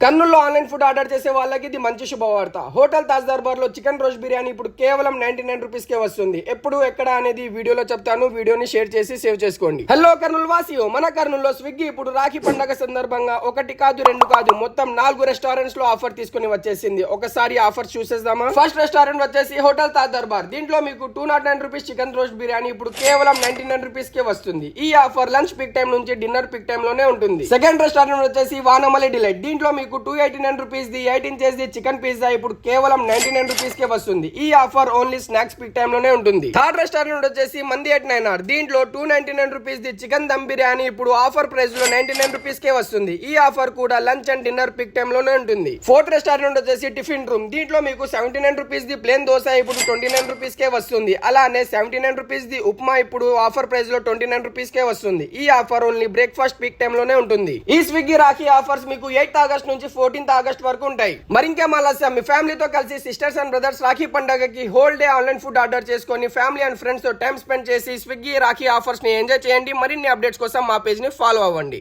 కర్నూలులో online food order చేసే వాళ్ళకి ఇది మంచి శుభవార్త. హోటల్ తాజ్ దర్బార్ లో చికెన్ రోస్ట్ బిర్యానీ ఇప్పుడు కేవలం 99 రూపీస్ కే వస్తుంది. ఎప్పుడు ఎక్కడ అనేది వీడియోలో చెప్తాను. వీడియోని షేర్ చేసి సేవ్ చేసుకోండి. హలో కర్నూలు వాసియో, మన కర్నూలులో స్విగ్గీ ఇప్పుడు రాఖీ పండుగ సందర్భంగా ఒకటి కాదు రెండు కాదు మొత్తం 4 రెస్టారెంట్స్ లో ఆఫర్ తీసుకుని వచ్చేసింది. ఒకసారి ఆఫర్ చూసేద్దామా. ఫస్ట్ రెస్టారెంట్ వచ్చేసి హోటల్ తాజ్ దర్బార్. దీంట్లో మీకు 209 రూపీస్ చికెన్ రోస్ట్ బిర్యానీ ఇప్పుడు కేవలం 99 రూపీస్ కే వస్తుంది. ఈ ఆఫర్ లంచ్ పిక్ టైం నుంచి డిన్నర్ పిక్ టైం లోనే ఉంటుంది. సెకండ్ రెస్టారెంట్ వచ్చేసి వానమలి డిలైట్. దీంట్లో మీకు 289 rupees the 8 inches the chicken pizza ఇప్పుడు కేవలం 99 రూపీస్ కే వస్తుంది. ఈ offer only snacks peak time లోనే ఉంటుంది. థర్డ్ రెస్టారెంట్ వచ్చేసి మంది ఎట్ 9R. దీంట్లో 299 rupees the chicken dum biryani ఇప్పుడు ఆఫర్ ప్రైస్ లో 99 రూపీస్ కే వస్తుంది. ఈ ఆఫర్ కూడా lunch and dinner peak time లోనే ఉంటుంది. ఫోర్త్ రెస్టారెంట్ వచ్చేసి టిఫిన్ రూమ్. దీంట్లో మీకు 79 రూపీస్ ది ప్లేన్ దోశ ఇప్పుడు 29 రూపీస్ కే వస్తుంది. అలానే 79 రూపీస్ ది ఉప్మా ఇప్పుడు ఆఫర్ ప్రైస్ లో 29 రూపీస్ కే వస్తుంది. ఈ offer only breakfast peak time లోనే ఉంటుంది. ఈ స్విగ్గీ రాఖీ ఆఫర్స్ మీకు 8th ఆగస్ట్ నుంచి 14th ఆగస్ట్ వరకు ఉంటాయి. మరింకేం ఆలస్యం, మీ ఫ్యామిలీతో కలిసి సిస్టర్స్ అండ్ బ్రదర్స్ రాఖీ పండుగకి whole day online food order చేసుకొని ఫ్యామిలీ అండ్ ఫ్రెండ్స్ తో టైం స్పెండ్ చేసి స్విగ్గీ రాఖీ ఆఫర్స్ ని ఎంజాయ్ చేయండి. మరిన్ని అప్డేట్స్ కోసం మా పేజ్ ని ఫాలో అవ్వండి.